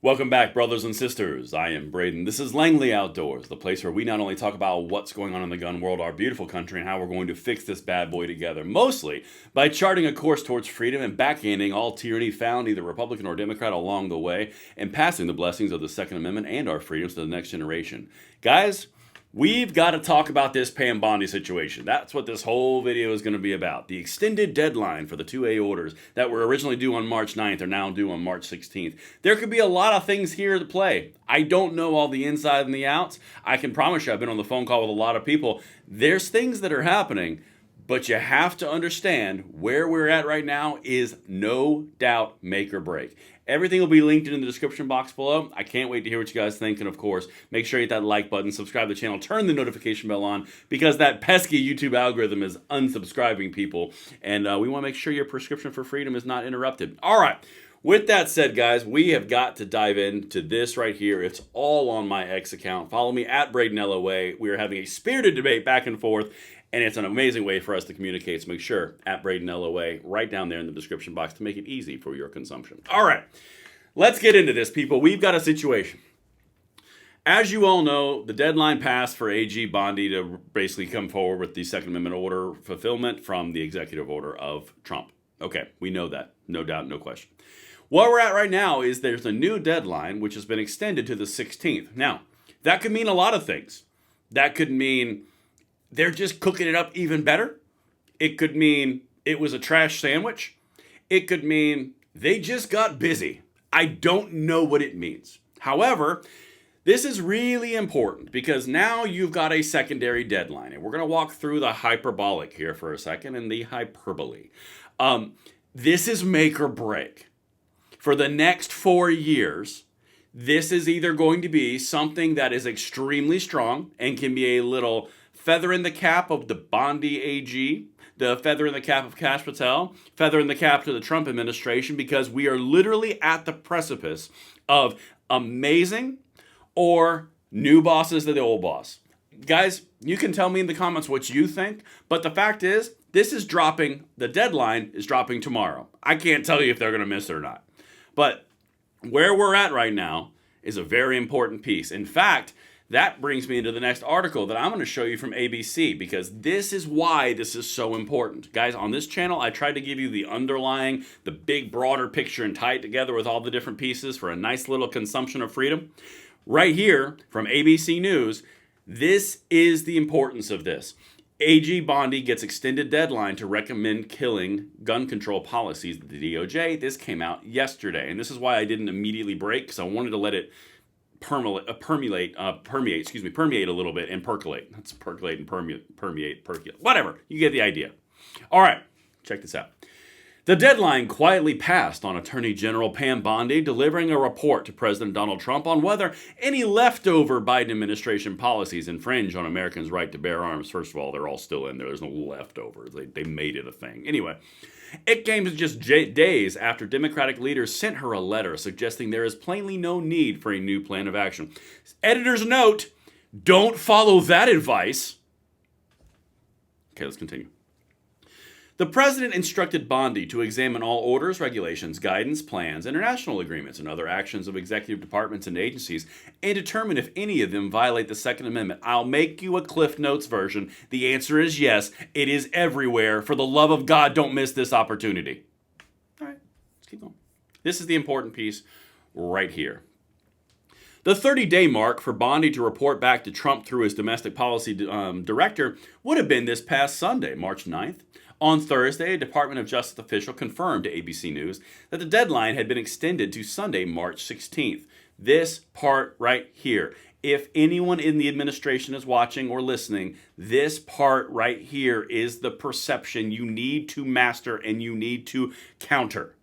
Welcome back, brothers and sisters. I am Braden. This is Langley Outdoors, the place where we not only talk about what's going on in the gun world, our beautiful country, and how we're going to fix this bad boy together, mostly by charting a course towards freedom and backhanding all tyranny found, either Republican or Democrat, along the way, and passing the blessings of the Second Amendment and our freedoms to the next generation. Guys, we've got to talk about this Bondi situation. That's what this whole video is going to be about. The extended deadline for the 2A orders that were originally due on March 9th are now due on March 16th. There could be a lot of things here to play. I don't know all the inside and the outs. I can promise you I've been on the phone call with a lot of people. There's things that are happening, but you have to understand where we're at right now is no doubt make or break. Everything will be linked in the description box below. I can't wait to hear what you guys think. And of course, make sure you hit that like button, subscribe to the channel, turn the notification bell on, because that pesky YouTube algorithm is unsubscribing people. And we want to make sure your prescription for freedom is not interrupted. All right. With that said, guys, we have got to dive into this right here. It's all on my X account. Follow me at BradenLOA. We are having a spirited debate back and forth. And it's an amazing way for us to communicate. So make sure, at BradenLOA, right down there in the description box to make it easy for your consumption. All right, let's get into this, people. We've got a situation. As you all know, the deadline passed for AG Bondi to basically come forward with the Second Amendment order fulfillment from the executive order of Trump. Okay, we know that. No doubt, no question. Where we're at right now is there's a new deadline, which has been extended to the 16th. Now, that could mean a lot of things. That could mean they're just cooking it up even better. It could mean it was a trash sandwich. It could mean they just got busy. I don't know what it means. However, this is really important because now you've got a secondary deadline. And we're going to walk through the hyperbolic here for a second and the hyperbole. This is make or break. For the next 4 years, this is either going to be something that is extremely strong and can be a little feather in the cap of the Bondi AG, the feather in the cap of Kash Patel, feather in the cap to the Trump administration, because we are literally at the precipice of amazing or new bosses to the old boss. Guys, you can tell me in the comments what you think, but the fact is, this is dropping, the deadline is dropping tomorrow. I can't tell you if they're going to miss it or not. But where we're at right now is a very important piece. In fact, that brings me into the next article that I'm going to show you from ABC, because this is why this is so important. Guys, on this channel, I tried to give you the underlying, the big, broader picture and tie it together with all the different pieces for a nice little consumption of freedom. Right here from ABC News, this is the importance of this. AG Bondi gets extended deadline to recommend killing gun control policies of the DOJ. This came out yesterday, and this is why I didn't immediately break, because I wanted to let it permeate a little bit and percolate. That's percolate and permeate, whatever. You get the idea. All right, check this out. The deadline quietly passed on Attorney General Pam Bondi delivering a report to President Donald Trump on whether any leftover Biden administration policies infringe on Americans' right to bear arms. First of all, they're all still in there. There's no leftovers. They made it a thing. Anyway, it came just days after Democratic leaders sent her a letter suggesting there is plainly no need for a new plan of action. Editor's note, don't follow that advice. Okay, let's continue. The president instructed Bondi to examine all orders, regulations, guidance, plans, international agreements, and other actions of executive departments and agencies and determine if any of them violate the Second Amendment. I'll make you a Cliff Notes version. The answer is yes. It is everywhere. For the love of God, don't miss this opportunity. All right, let's keep going. This is the important piece right here. The 30-day mark for Bondi to report back to Trump through his domestic policy director would have been this past Sunday, March 9th. On Thursday, a Department of Justice official confirmed to ABC News that the deadline had been extended to Sunday, March 16th. This part right here. If anyone in the administration is watching or listening, this part right here is the perception you need to master and you need to counter.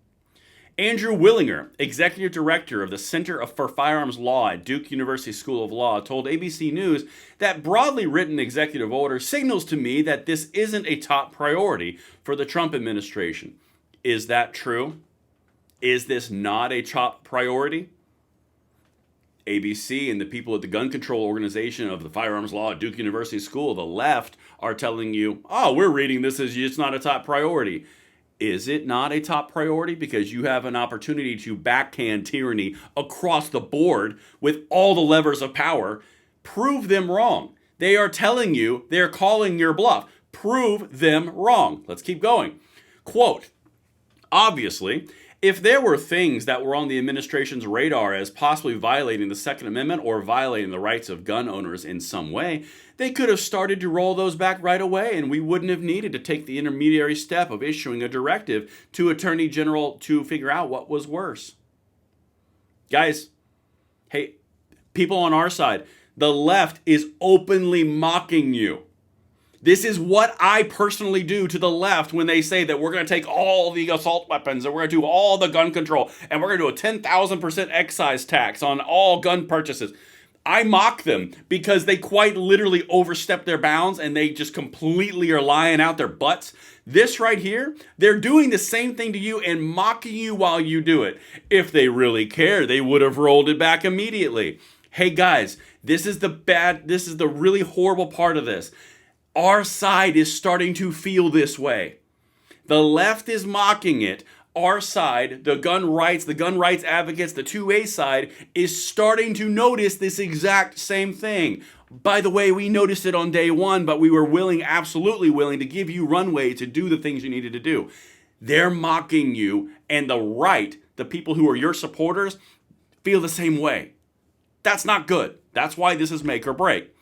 Andrew Willinger, executive director of the Center for Firearms Law at Duke University School of Law, told ABC News that broadly written executive order signals to me that this isn't a top priority for the Trump administration. Is that true? Is this not a top priority? ABC and the people at the gun control organization of the Firearms Law at Duke University School, the left, are telling you, oh, we're reading this as it's not a top priority. Is it not a top priority? Because you have an opportunity to backhand tyranny across the board with all the levers of power. Prove them wrong. They are telling you, they're calling your bluff. Prove them wrong. Let's keep going. Quote, obviously, if there were things that were on the administration's radar as possibly violating the Second Amendment or violating the rights of gun owners in some way, they could have started to roll those back right away, and we wouldn't have needed to take the intermediary step of issuing a directive to Attorney General to figure out what was worse. Guys, hey, people on our side, the left is openly mocking you. This is what I personally do to the left when they say that we're going to take all the assault weapons and we're going to do all the gun control and we're going to do a 10,000% excise tax on all gun purchases. I mock them because they quite literally overstep their bounds and they just completely are lying out their butts. This right here, they're doing the same thing to you and mocking you while you do it. If they really care, they would have rolled it back immediately. Hey guys, this is the really horrible part of this. Our side is starting to feel this way. The left is mocking it. Our side, the gun rights advocates, the 2A side, is starting to notice this exact same thing. By the way, we noticed it on day one, but we were absolutely willing to give you runway to do the things you needed to do. They're mocking you, and the people who are your supporters, feel the same way. That's not good. That's why this is make or break.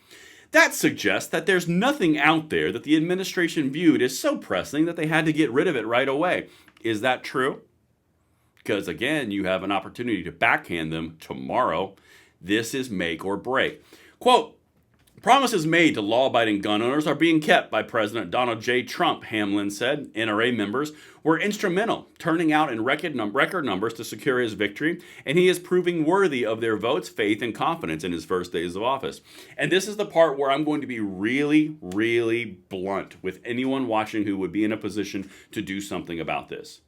That suggests that there's nothing out there that the administration viewed as so pressing that they had to get rid of it right away. Is that true? Because again, you have an opportunity to backhand them tomorrow. This is make or break. Quote, promises made to law-abiding gun owners are being kept by President Donald J. Trump, Hamlin said. NRA members were instrumental, turning out in record numbers to secure his victory, and he is proving worthy of their votes, faith, and confidence in his first days of office. And this is the part where I'm going to be really, really blunt with anyone watching who would be in a position to do something about this.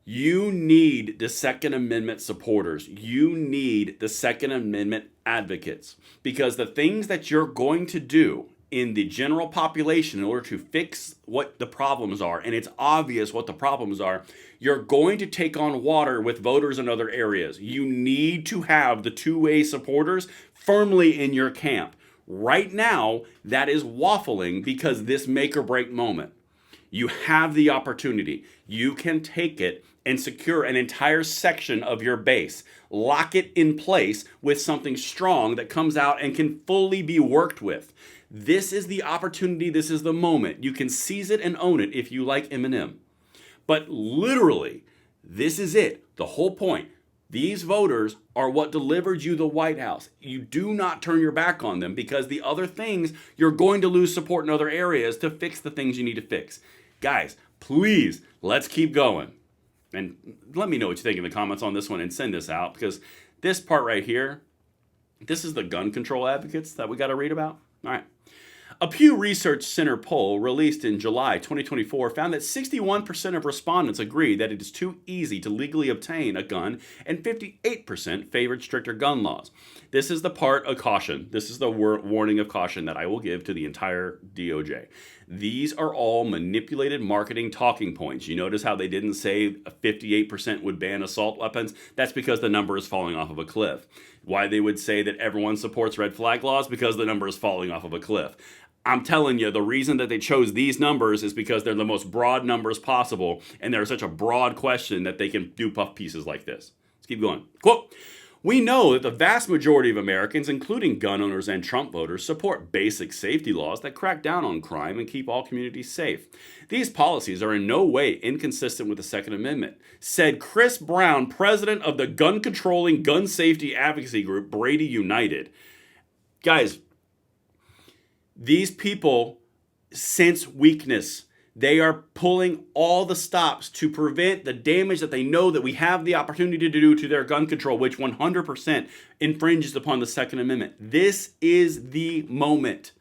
You need the Second Amendment supporters. You need the Second Amendment advocates. Because the things that you're going to do in the general population in order to fix what the problems are, and it's obvious what the problems are, you're going to take on water with voters in other areas. You need to have the 2A supporters firmly in your camp. Right now, that is waffling because this make or break moment. You have the opportunity. You can take it and secure an entire section of your base. Lock it in place with something strong that comes out and can fully be worked with. This is the opportunity. This is the moment. You can seize it and own it if you like Eminem. But literally, this is it. The whole point. These voters are what delivered you the White House. You do not turn your back on them because the other things, you're going to lose support in other areas to fix the things you need to fix. Guys, please, let's keep going. And let me know what you think in the comments on this one and send this out because this part right here, this is the gun control advocates that we got to read about. All right. A Pew Research Center poll released in July 2024 found that 61% of respondents agree that it is too easy to legally obtain a gun, and 58% favored stricter gun laws. This is the part of caution. This is the warning of caution that I will give to the entire DOJ. These are all manipulated marketing talking points. You notice how they didn't say 58% would ban assault weapons? That's because the number is falling off of a cliff. Why they would say that everyone supports red flag laws? Because the number is falling off of a cliff. I'm telling you, the reason that they chose these numbers is because they're the most broad numbers possible, and they're such a broad question that they can do puff pieces like this. Let's keep going. Quote, we know that the vast majority of Americans, including gun owners and Trump voters, support basic safety laws that crack down on crime and keep all communities safe. These policies are in no way inconsistent with the Second Amendment, said Chris Brown, president of the gun-controlling gun safety advocacy group Brady United. Guys, these people sense weakness. They are pulling all the stops to prevent the damage that they know that we have the opportunity to do to their gun control, which 100% infringes upon the Second Amendment. This is the moment.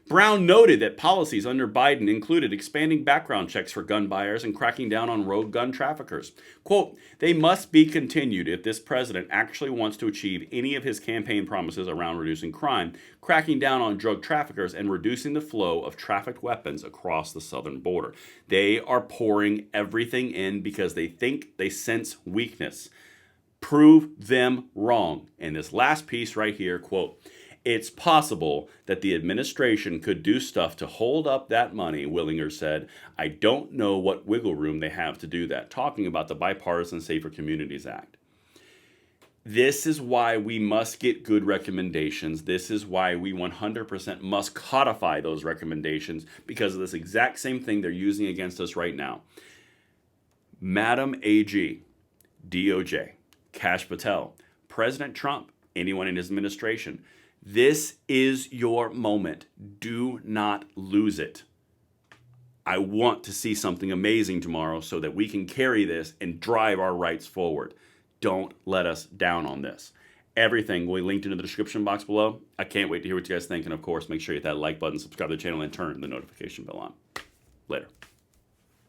Brown noted that policies under Biden included expanding background checks for gun buyers and cracking down on rogue gun traffickers. Quote, they must be continued if this president actually wants to achieve any of his campaign promises around reducing crime, cracking down on drug traffickers, and reducing the flow of trafficked weapons across the southern border. They are pouring everything in because they think they sense weakness. Prove them wrong. And this last piece right here, quote, it's possible that the administration could do stuff to hold up that money, Willinger said. I don't know what wiggle room they have to do that, talking about the Bipartisan Safer Communities Act. This is why we must get good recommendations. This is why we 100% must codify those recommendations, because of this exact same thing they're using against us right now. Madam AG, DOJ, Kash Patel, President Trump, anyone in his administration, this is your moment. Do not lose it. I want to see something amazing tomorrow so that we can carry this and drive our rights forward. Don't let us down on this. Everything will be linked into the description box below. I can't wait to hear what you guys think. And of course, make sure you hit that like button, subscribe to the channel, and turn the notification bell on. Later.